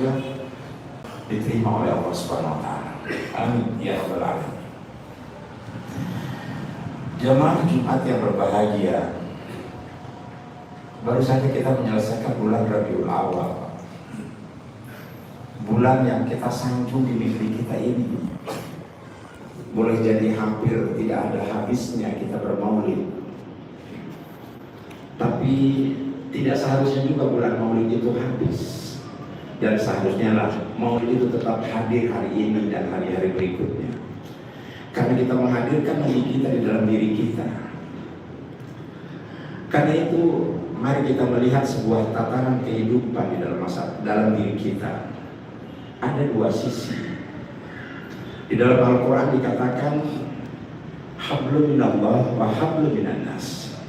juga diterima oleh Allah Subhanahu wa taala. Amin ya rabbal alamin. Jemaah Jumat yang berbahagia, baru saja kita menyelesaikan bulan Rabiul Awal, bulan yang kita sanjung di negeri kita ini. Boleh jadi hampir tidak ada habisnya kita bermaulid, tapi tidak seharusnya juga bulan maulid itu habis. Dan seharusnya lah maulid itu tetap hadir hari ini dan hari-hari berikutnya, karena kita menghadirkan Nabi kita di dalam diri kita. Karena itu mari kita melihat sebuah tatanan kehidupan di dalam diri kita. Ada dua sisi. Di dalam Al-Quran dikatakan hablum minallah wa hablum minannas.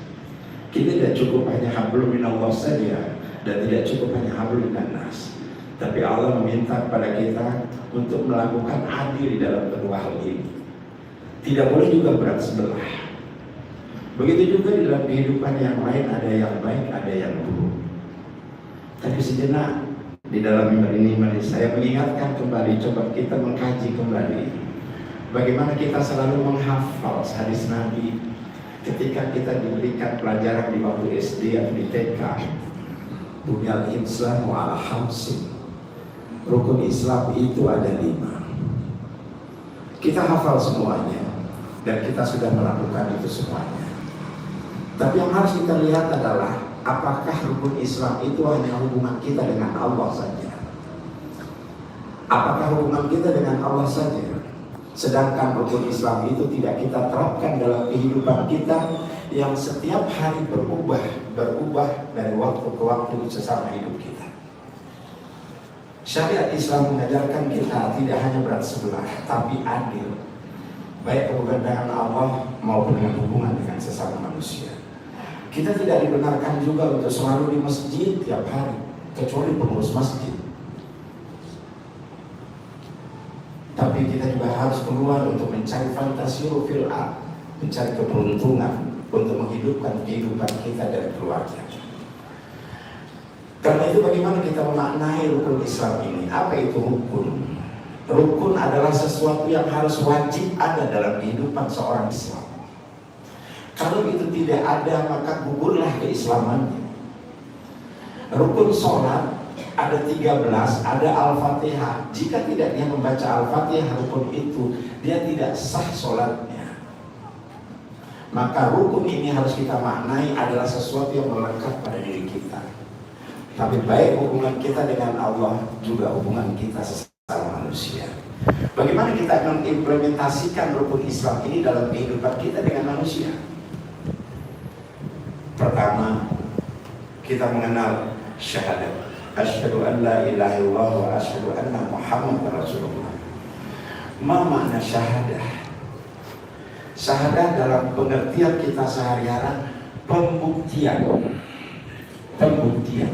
Kita tidak cukup hanya hablum minallah saja dan tidak cukup hanya hablum minannas, tapi Allah meminta kepada kita untuk melakukan adil di dalam kedua hal ini. Tidak boleh juga berat sebelah. Begitu juga di dalam kehidupan yang lain, ada yang baik, ada yang buruk. Tapi sejenak di dalam mimbar ini saya mengingatkan kembali, coba kita mengkaji kembali bagaimana kita selalu menghafal hadis Nabi ketika kita diberikan pelajaran di waktu SD atau di TK. Bunyal Islam ala khamsin. Rukun Islam itu ada 5. Kita hafal semuanya dan kita sudah melakukan itu semuanya. Tapi yang harus kita lihat adalah apakah rukun Islam itu hanya hubungan kita dengan Allah saja? Apakah hubungan kita dengan Allah saja? Sedangkan rukun Islam itu tidak kita terapkan dalam kehidupan kita yang setiap hari berubah dari waktu ke waktu sesama hidup kita. Syariat Islam mengajarkan kita tidak hanya berat sebelah, tapi adil, baik hubungan dengan Allah maupun dengan hubungan dengan sesama manusia. Kita tidak dibenarkan juga untuk selalu di masjid tiap hari, kecuali pengurus masjid. Tapi kita juga harus keluar untuk mencari fantasi fil ard, mencari keberuntungan untuk menghidupkan kehidupan kita dan keluarga. Karena itu bagaimana kita memaknai rukun Islam ini? Apa itu rukun? Rukun adalah sesuatu yang harus wajib ada dalam kehidupan seorang Islam. Kalau itu tidak ada, maka gugurlah keislamannya. Rukun sholat ada 13, ada Al-Fatihah. Jika tidak dia membaca Al-Fatihah rukun itu, dia tidak sah sholatnya. Maka rukun ini harus kita maknai adalah sesuatu yang melekat pada diri kita. Tapi baik hubungan kita dengan Allah, juga hubungan kita sesama manusia. Bagaimana kita mengimplementasikan rukun Islam ini dalam kehidupan kita dengan manusia? Pertama, kita mengenal syahadat. Asyhadu an la ilaha illallah wa asyhadu anna Muhammadar Rasulullah. Ma makna syahadah? Syahadah dalam pengertian kita sehari-hari pembuktian. Pembuktian.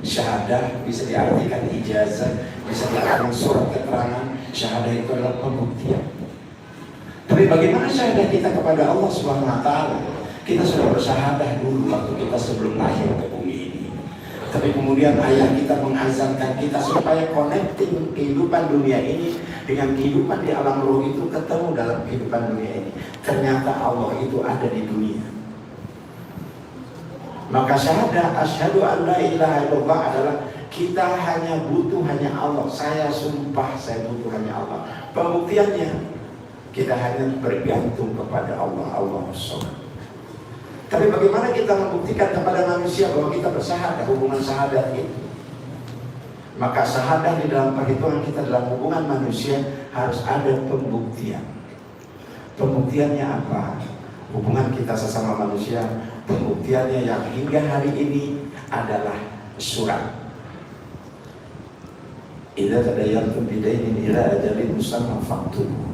Syahadah bisa diartikan ijazah, bisa diartikan surat keterangan. Syahadah itu adalah pembuktian. Tapi bagaimana syahadah kita kepada Allah Subhanahu wa taala? Kita sudah bersyahadah dulu waktu kita sebelum lahir ke bumi ini. Tapi kemudian ayah kita mengazankan kita supaya connecting kehidupan dunia ini dengan kehidupan di alam roh itu ketemu dalam kehidupan dunia ini. Ternyata Allah itu ada di dunia. Maka syahadah asyhadu an la ilaha illallah adalah kita hanya butuh hanya Allah. Saya sumpah saya butuh hanya Allah. Pembuktiannya kita hanya bergantung kepada Allah. Allah SWT. Tapi bagaimana kita membuktikan kepada manusia bahwa kita bersyahadah, hubungan syahadat itu? Maka syahadah di dalam perhitungan kita dalam hubungan manusia harus ada pembuktian. Pembuktiannya apa? Hubungan kita sesama manusia, pembuktiannya yang hingga hari ini adalah surat. Idza tadayantum bidainin ila ajalin musamma faktubuh.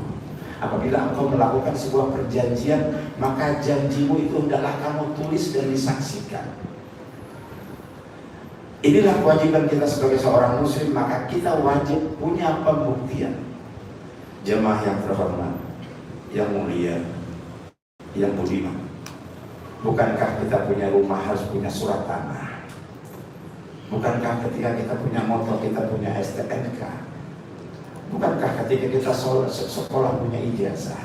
Apabila engkau melakukan sebuah perjanjian, maka janjimu itu hendaklah kamu tulis dan disaksikan. Inilah kewajiban kita sebagai seorang muslim, maka kita wajib punya pembuktian. Jemaah yang terhormat, yang mulia, yang budiman, bukankah kita punya rumah harus punya surat tanah? Bukankah ketika kita punya motor, kita punya berkah ketika kita sekolah punya ijazah.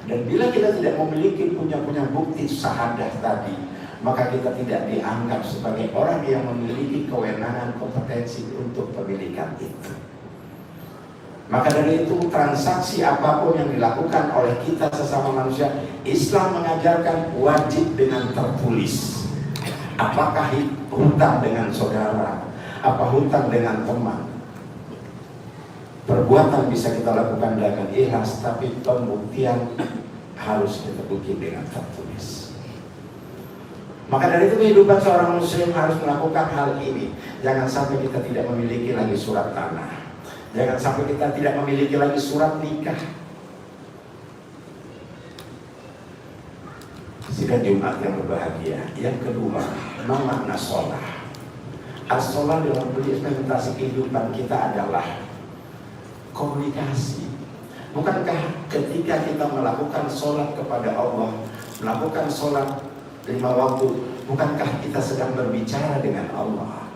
Dan bila kita tidak memiliki punya bukti syahadah tadi, maka kita tidak dianggap sebagai orang yang memiliki kewenangan kompetensi untuk pemilikan itu. Maka dari itu, transaksi apapun yang dilakukan oleh kita sesama manusia, Islam mengajarkan wajib dengan tertulis. Apakah hutang dengan saudara, apa hutang dengan teman. Perbuatan bisa kita lakukan dengan ikhlas, tapi pembuktian harus kita bukti dengan tertulis. Maka dari itu kehidupan seorang muslim harus melakukan hal ini. Jangan sampai kita tidak memiliki lagi surat tanah. Jangan sampai kita tidak memiliki lagi surat nikah. Sidang Jumat yang berbahagia. Yang kedua, makna sholat. As-sholat dalam implementasi kehidupan kita adalah komunikasi. Bukankah ketika kita melakukan sholat kepada Allah, melakukan sholat 5 waktu, bukankah kita sedang berbicara dengan Allah?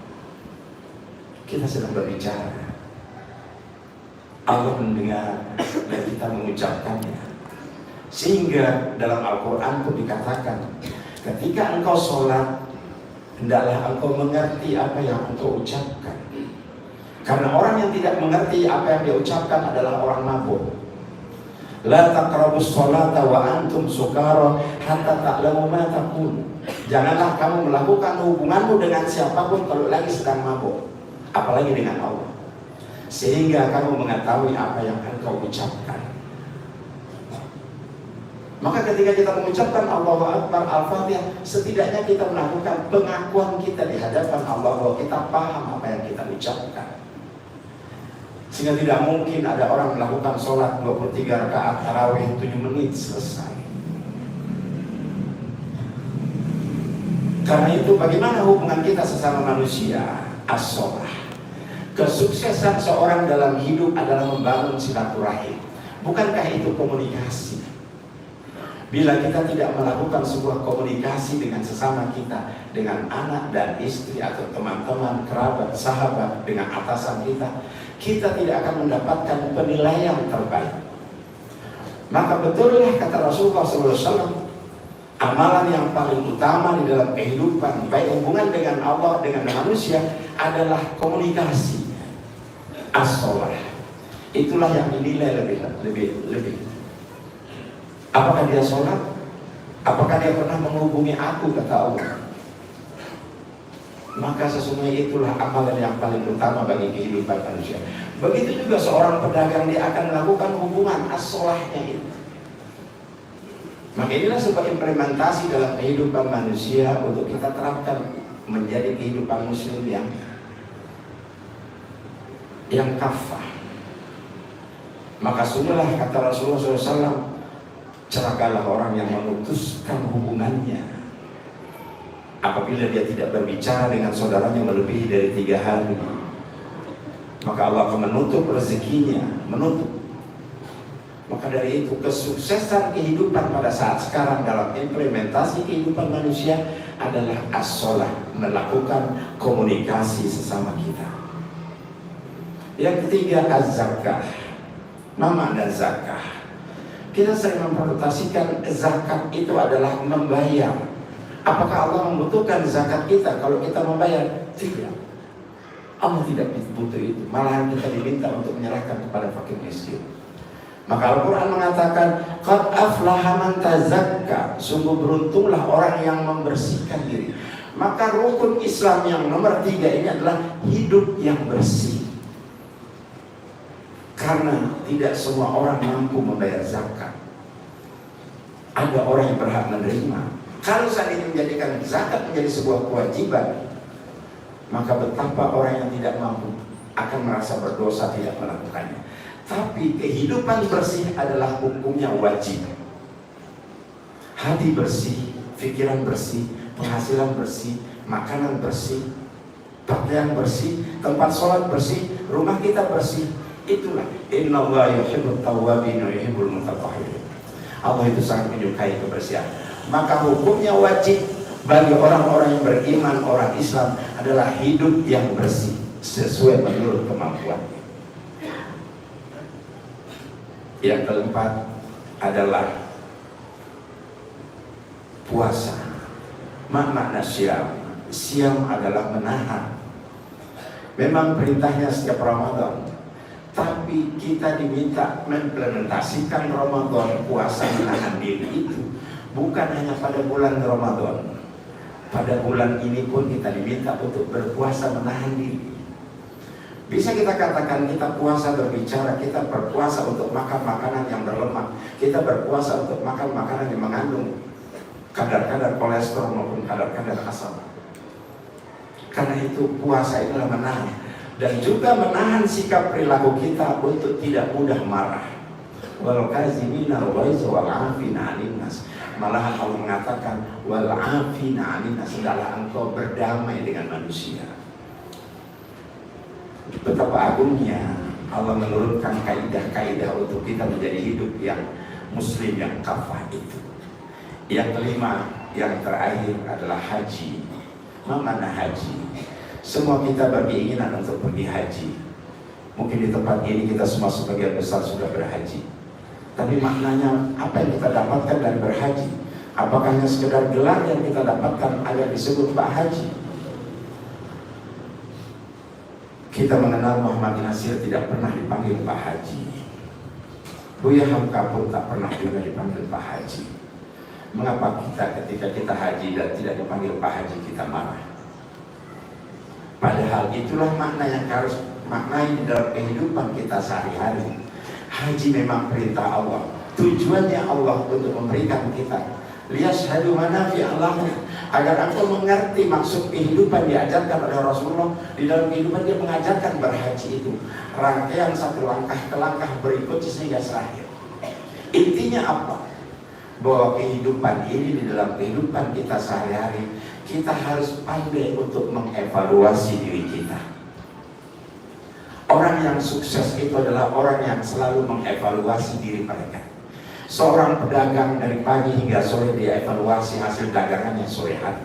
Kita sedang berbicara. Allah mendengar dan kita mengucapkannya. Sehingga dalam Al-Quran pun dikatakan, ketika engkau sholat, hendaklah engkau mengerti apa yang engkau ucapkan. Karena orang yang tidak mengerti apa yang dia ucapkan adalah orang mabuk. La taqrabus sholata wa antum sukara hatta ta'lamu ma taqul. Janganlah kamu melakukan hubunganmu dengan siapapun kalau lagi sedang mabuk, apalagi dengan Allah, sehingga kamu mengetahui apa yang engkau ucapkan. Maka ketika kita mengucapkan Allahu Akbar Al-Fatihah, setidaknya kita melakukan pengakuan kita di hadapan Allah bahwa kita paham apa yang kita ucapkan. Sehingga tidak mungkin ada orang melakukan sholat 23 rakaat tarawih 7 menit selesai. Karena itu bagaimana hubungan kita sesama manusia? As-sholah. Kesuksesan seorang dalam hidup adalah membangun silaturahim. Bukankah itu komunikasi? Bila kita tidak melakukan sebuah komunikasi dengan sesama kita, dengan anak dan istri atau teman-teman, kerabat, sahabat, dengan atasan kita, kita tidak akan mendapatkan penilaian terbaik. Maka betullah kata Rasulullah SAW, amalan yang paling utama di dalam kehidupan, baik hubungan dengan Allah, dengan manusia, adalah komunikasi. As-sholah. Itulah yang dinilai lebih. Apakah dia sholat? Apakah dia pernah menghubungi aku, kata Allah? Maka sesungguhnya itulah amalan yang paling utama bagi kehidupan manusia. Begitu juga seorang pedagang, dia akan melakukan hubungan as-sholahnya itu. Maka inilah sebuah implementasi dalam kehidupan manusia untuk kita terapkan menjadi kehidupan muslim yang kafah. Maka sudahlah kata Rasulullah SAW, celakalah orang yang memutuskan hubungannya apabila dia tidak berbicara dengan saudaranya melebihi dari 3 hari. Maka Allah akan menutup rezekinya, menutup. Maka dari itu kesuksesan kehidupan pada saat sekarang dalam implementasi kehidupan manusia adalah as-sholah, melakukan komunikasi sesama kita. Yang ketiga, az-zakah. Nama dan zakah. Kita sering memperhatikan zakat itu adalah membayar. Apakah Allah membutuhkan zakat kita kalau kita membayar? Tidak. Allah tidak butuh itu. Malahan kita diminta untuk menyerahkan kepada fakir miskin. Maka Al-Quran mengatakan, qad aflaha man tazakka. Sungguh beruntunglah orang yang membersihkan diri. Maka rukun Islam yang nomor 3 ini adalah hidup yang bersih. Karena tidak semua orang mampu membayar zakat. Ada orang yang berhak menerima. Kalau saat ini menjadikan zakat menjadi sebuah kewajiban, maka betapa orang yang tidak mampu akan merasa berdosa tidak melakukannya. Tapi kehidupan bersih adalah hukumnya wajib. Hati bersih, pikiran bersih, penghasilan bersih, makanan bersih, pakaian bersih, tempat sholat bersih, rumah kita bersih. Itulah innallaha yuhibbut tawwabin wa yuhibbul mutatahhirin. Allah itu sangat menyukai kebersihan. Maka hukumnya wajib bagi orang-orang yang beriman, orang Islam, adalah hidup yang bersih sesuai menurut kemampuannya. Yang keempat adalah puasa. Makna siam. Siam adalah menahan. Memang perintahnya setiap Ramadan, tapi kita diminta mengimplementasikan Ramadan, puasa menahan diri itu bukan hanya pada bulan Ramadan. Pada bulan ini pun kita diminta untuk berpuasa menahan diri. Bisa kita katakan kita puasa berbicara, kita berpuasa untuk makan makanan yang berlemak, kita berpuasa untuk makan makanan yang mengandung kadar-kadar kolesterol maupun kadar-kadar asam. Karena itu puasa itulah menahan, dan juga menahan sikap perilaku kita untuk tidak mudah marah. Wal kazimina al-ghaiz wal 'afina 'anil nas. Malahan Allah mengatakan wal 'afina 'anil nas, adalah engkau berdamai dengan manusia. Betapa agungnya Allah menurunkan kaidah-kaidah untuk kita menjadi hidup yang muslim, yang kafah itu. Yang kelima, yang terakhir adalah haji. Mana haji? Semua kita berkeinginan untuk pergi haji. Mungkin di tempat ini kita semua sebagian besar sudah berhaji. Tapi maknanya apa yang kita dapatkan dari berhaji? Apakah hanya sekedar gelar yang kita dapatkan agar disebut Pak Haji? Kita mengenal Muhammad Nasir tidak pernah dipanggil Pak Haji. Buya Hamka pun tak pernah juga dipanggil Pak Haji. Mengapa kita ketika kita haji dan tidak dipanggil Pak Haji kita marah? Padahal itulah makna yang harus maknai di dalam kehidupan kita sehari-hari. Haji memang perintah Allah. Tujuannya Allah untuk memberikan kita liyashhadu manafi'a lahum, agar engkau mengerti maksud kehidupan diajarkan oleh Rasulullah. Di dalam kehidupan dia mengajarkan berhaji itu rangkaian satu langkah ke langkah berikutnya sehingga terakhir. Intinya apa? Bahwa kehidupan ini, di dalam kehidupan kita sehari-hari, kita harus pandai untuk mengevaluasi diri kita. Orang yang sukses itu adalah orang yang selalu mengevaluasi diri mereka. Seorang pedagang dari pagi hingga sore dia evaluasi hasil dagangannya sore hari.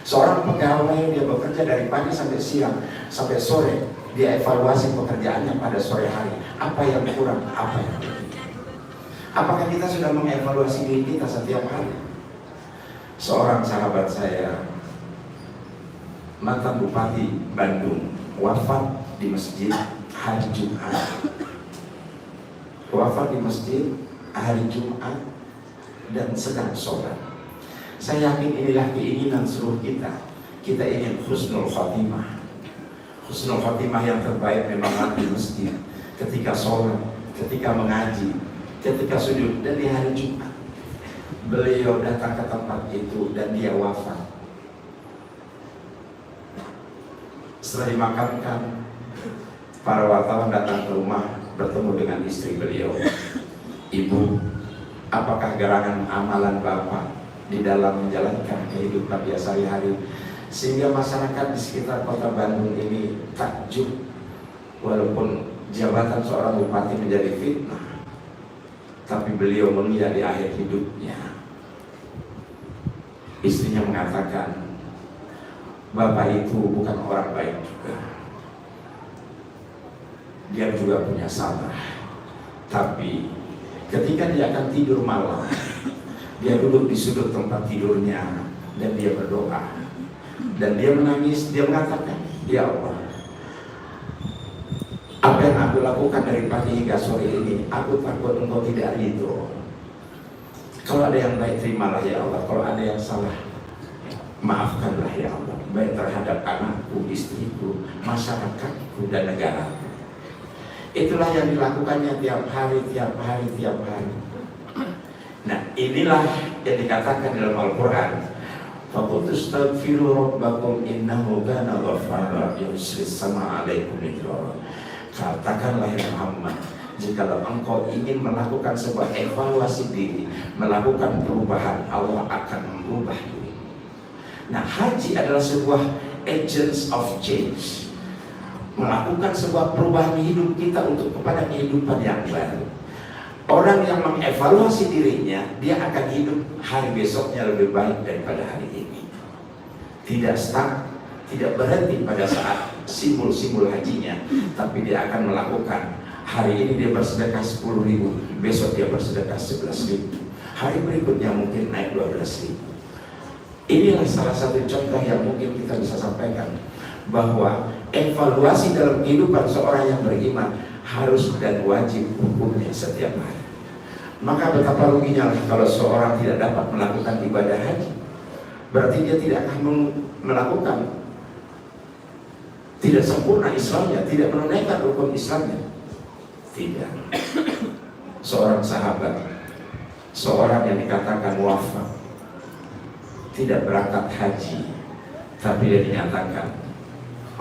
Seorang pegawai dia bekerja dari pagi sampai siang sampai sore, dia evaluasi pekerjaannya pada sore hari. Apa yang kurang, apa yang lebih. Apakah kita sudah mengevaluasi diri kita setiap hari? Seorang sahabat saya, mantan Bupati Bandung, wafat di masjid hari Jumat. Wafat di masjid hari Jumat dan sedang sholat. Saya yakin inilah keinginan seluruh kita. Kita ingin husnul khatimah. Husnul khatimah yang terbaik memang di masjid, ketika sholat, ketika mengaji, ketika sujud. Dan di hari Jumat beliau datang ke tempat itu dan dia wafat. Setelah dimakamkan, para wartawan datang ke rumah bertemu dengan istri beliau. Ibu, apakah gerangan amalan Bapak di dalam menjalankan kehidupan dia sehari-hari sehingga masyarakat di sekitar kota Bandung ini takjub walaupun jabatan seorang bupati menjadi fitnah, tapi beliau mulia di akhir hidupnya? Istrinya mengatakan, Bapak itu bukan orang baik juga. Dia juga punya salah, tapi ketika dia akan tidur malam, dia duduk di sudut tempat tidurnya dan dia berdoa. Dan dia menangis, dia mengatakan, Ya Allah, apa yang aku lakukan dari pagi hingga sore ini, aku takut Engkau tidak ridho. Kalau ada yang baik, terimalah ya Allah. Kalau ada yang salah, maafkanlah ya Allah. Baik terhadap anakku, istriku, masyarakatku, dan negaraku. Itulah yang dilakukannya tiap hari. Nah, inilah yang dikatakan dalam Al-Quran. Faqultu astaghfiru rabbakum innahu kana ghaffara yursilis sama alaikum midrara. Katakanlah ya Muhammad, jikalau engkau ingin melakukan sebuah evaluasi diri, melakukan perubahan, Allah akan merubah diri. Nah, haji adalah sebuah agents of change, melakukan sebuah perubahan hidup kita untuk kepada kehidupan yang baru. Orang yang mengevaluasi dirinya, dia akan hidup hari besoknya lebih baik daripada hari ini. Tidak stuck, tidak berhenti pada saat simbol-simbol hajinya, tapi dia akan melakukan Hari ini dia bersedekah 10.000, besok dia bersedekah 11.000, hari berikutnya mungkin naik 12.000. Inilah salah satu contoh yang mungkin kita bisa sampaikan, bahwa evaluasi dalam kehidupan seorang yang beriman harus dan wajib hukumnya setiap hari. Maka betapa ruginya kalau seorang tidak dapat melakukan ibadah haji, berarti dia tidak akan melakukan, tidak sempurna Islamnya, tidak menunaikan rukun Islamnya. Tidak. Seorang sahabat, seorang yang dikatakan wafat, tidak berangkat haji, tapi dia dinyatakan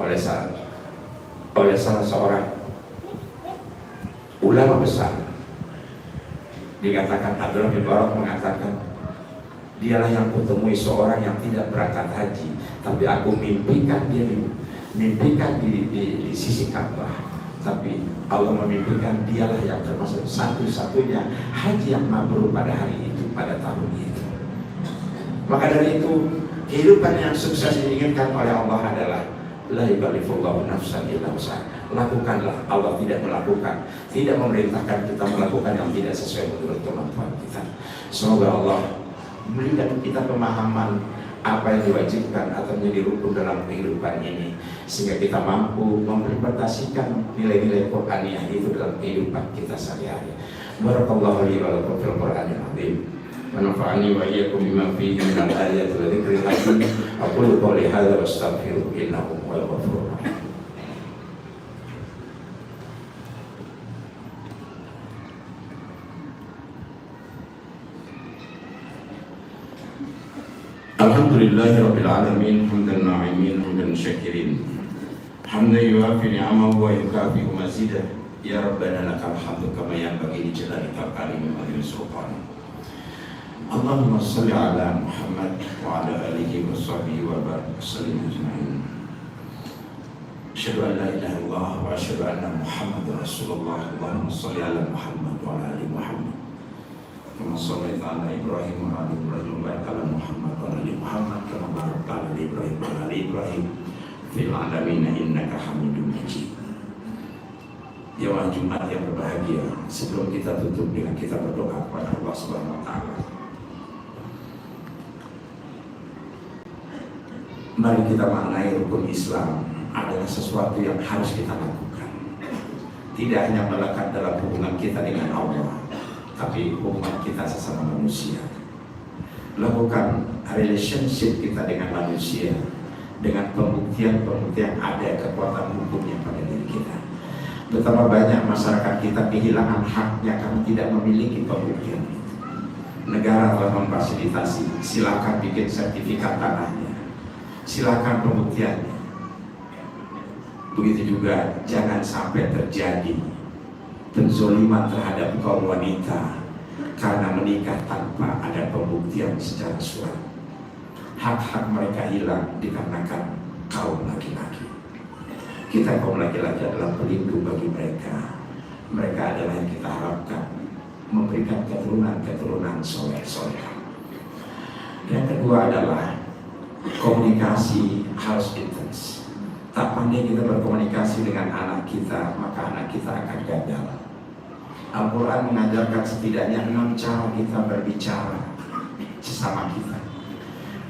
oleh salah seorang ulama besar, dikatakan Abdullah bin Barak mengatakan, dialah yang kutemui seorang yang tidak berangkat haji, tapi aku mimpikan dia di sisi Ka'bah. Tapi Allah memimpikan dialah yang termasuk satu-satunya haji yang mabrur pada hari itu, pada tahun itu. Maka dari itu, kehidupan yang sukses diinginkan oleh Allah adalah la yukallifullahu nafsan illa wus'aha. Lakukanlah, Allah tidak melakukan, tidak memerintahkan kita melakukan yang tidak sesuai menurut kemampuan kita. Semoga Allah memberikan kita pemahaman apa yang diwajibkan atau menjadi rukun dalam kehidupan ini, sehingga kita mampu mengimplementasikan nilai-nilai Qur'aniyah itu dalam kehidupan kita sehari-hari. Barakallahu li wa lakum fil Qur'anil azim. Wa nafa'ani wa iyyakum bima fihi minal ayati wa dzikril hakim. Aqulu qouli hadza wa astaghfiru innahu huwal ghafurur rahim. Alhamdulillahi rabbil alamin, hamdan na'imin, hamdan syakirin, hamdan yuwafi ni'amahu wa yukafi'u mazidah. Ya Rabbana lakal hamdu kama yanbaghi li jalalika al-karim wa li sultanik. Allahumma shalli ala Muhammad wa ala alihi wa sahbihi wa barik wa sallim ajma'in. Asyhadu an la ilaha illallah wa asyhadu anna Muhammadar Rasulullah. Allahumma shalli ala Muhammad wa ala ali Muhammad kama shallaita ala Ibrahim wa ala ali Ibrahim wa barik ala Muhammad wa ala ali Muhammad kama barakta ala Ibrahim wa ala ali Ibrahim fil alamin innaka Hamidum Majid. Jemaah Jumat yang berbahagia, sebelum kita tutup dengan kita berdoa kepada Allah Subhanahu wa taala, mari kita maknai rukun Islam adalah sesuatu yang harus kita lakukan. Tidak hanya melekat dalam hubungan kita dengan Allah, tapi hubungan kita sesama manusia. Lakukan relationship kita dengan manusia dengan pembuktian-pembuktian ada kekuatan hukumnya pada diri kita. Betapa banyak masyarakat kita kehilangan haknya karena tidak memiliki pembuktian itu. Negara telah memfasilitasi, silakan bikin sertifikat tanahnya, silakan pembuktiannya. Begitu juga jangan sampai terjadi penzoliman terhadap kaum wanita karena menikah tanpa ada pembuktian secara surat. Hak-hak mereka hilang dikarenakan kaum laki-laki. Kita kaum laki-laki adalah pelindung bagi mereka. Mereka adalah yang kita harapkan memberikan keturunan-keturunan soleh-soleh. Yang kedua adalah komunikasi harus intens. Tak pandai kita berkomunikasi dengan anak kita, maka anak kita akan gagal. Al-Quran mengajarkan setidaknya 6 cara kita berbicara sesama kita.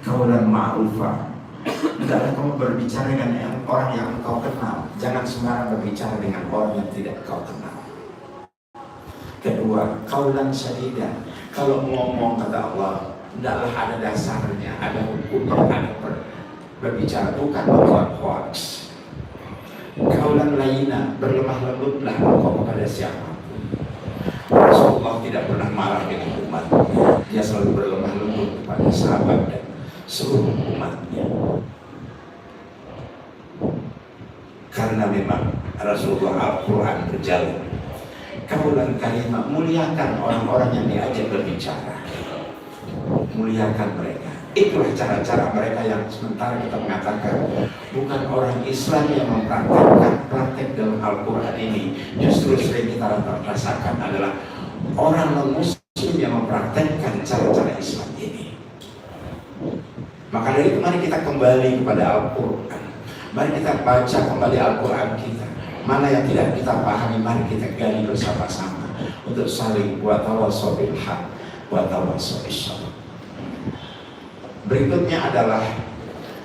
Qaulan ma'rufah. Hendaklah kamu berbicara dengan orang yang engkau kenal. Jangan sembarang berbicara dengan orang yang tidak kau kenal. Kedua, qaulan sadidan. Kalau ngomong kata Allah, hendaklah ada dasarnya, ada hukumnya, ada berbicara, bukan hoax. Qaulan layyina, berlemah lembutlah engkau kepada siapapun. Rasulullah tidak pernah marah dengan umat. Dia selalu berlemah lembut kepada sahabat dan seluruh umatnya. Karena memang Rasulullah Al-Quran berjalan. Qaulan karimah, muliakan orang-orang yang diajak berbicara, muliakan mereka. Itulah cara-cara mereka yang sementara kita mengatakan bukan orang Islam yang mempraktekkan praktek dalam Al-Quran ini. Justru sering kita rasakan adalah orang non-Muslim yang mempraktekkan cara-cara Islam ini. Maka dari itu mari kita kembali kepada Al-Quran. Mari kita baca kembali Al-Quran kita. mana yang tidak kita pahami, mari kita gali bersama-sama untuk saling watawasau bil haq watawasau bis sabr. Berikutnya adalah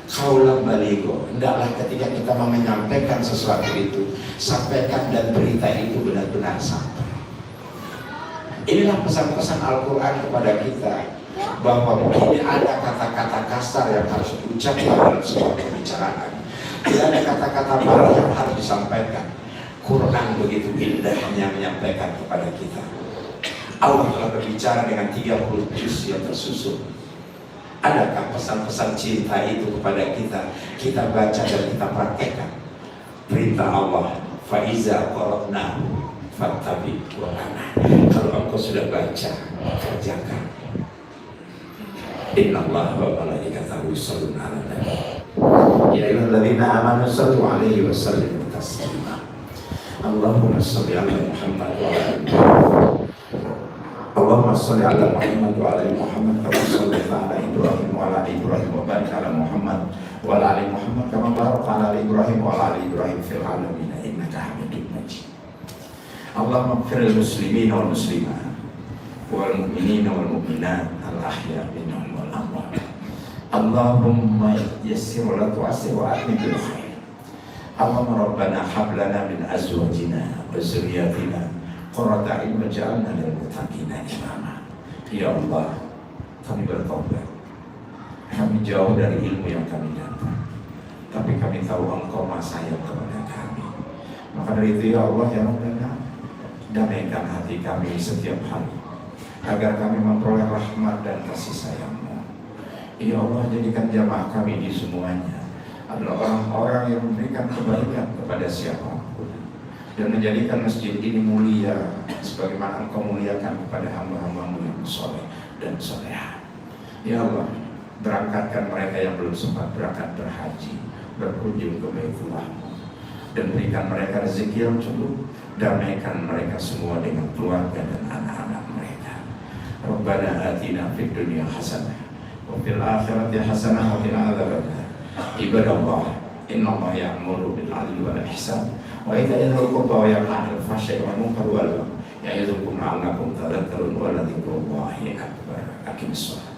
kaulan baligho. Hendaklah ketika kita mau menyampaikan sesuatu itu, sampaikan dan berita itu benar-benar sampai. Inilah pesan-pesan Al-Quran kepada kita, bahwa mungkin ada kata-kata kasar yang harus diucapkan dalam sebuah pembicaraan. Tidak ada kata-kata marah yang harus disampaikan. Quran begitu indahnya menyampaikan kepada kita. Allah telah berbicara dengan 30 juz yang tersusun. Adakah pesan-pesan cinta itu kepada kita? Kita baca dan kita praktekkan. Perintah Allah, faiza qara'nahu fattabi' Qur'ana. Kalau engkau sudah baca, kerjakan. Innallaha wa malaikatahu yusholluna 'alan nabi. Ya ayyuhalladzina amanu shallu 'alaihi wa sallimu taslima. Allahumma shalli 'ala Muhammad wa 'ala ali Muhammad. Allahumma shalli 'ala Muhammad wa 'ala ali Muhammad kama shallaita 'ala Ibrahim wa 'ala ali Ibrahim wa barik 'ala Muhammad wa 'ala ali Muhammad kama barakta 'ala Ibrahim wa 'ala ali Ibrahim fil 'alamin innaka Hamidum Majid. Allahumma ighfir lil muslimin wal muslimat wal mu'minin wal mu'minat al ahya minhum wal amwat. Allahumma yassir wa la tu'assir wa atmim bil khair. Allahumma rabbana hab lana min azwajina wa dzurriyyatina qurrata a'yun waj'alna lil muttaqina imama. Ya Allah, kami bertobat. Kami jauh dari ilmu yang kami dapat, tapi kami tahu Engkau Maha Sayang kepada kami. Maka dari itu ya Allah ya Rabbana, damaikan hati kami setiap hari, agar kami memperoleh rahmat dan kasih sayang-Mu. Ya Allah, jadikan jamaah kami di semuanya adalah orang-orang yang memberikan kebaikan kepada siapapun, dan menjadikan masjid ini mulia sebagaimana Engkau muliakan kepada hamba-hamba-Mu yang soleh dan soleha. Ya Allah, berangkatkan mereka yang belum sempat berangkat berhaji, berkunjung ke Baitullah-Mu, dan berikan mereka rezeki yang cukup. Damaikan mereka semua dengan keluarga dan anak-anak mereka. Rabbana atina fid dunya hasanah wa fil akhirati hasanah wa qina adzabannar. Ibadallah, innallaha ya'muru bil 'adli wal ihsan wa ita'i dzil qurba wa yanha 'anil fahsya'i wal munkari wal baghi ya'idukum la'allakum tadhakkarun wa ladzikrullahi akbar. Aqimis shalah.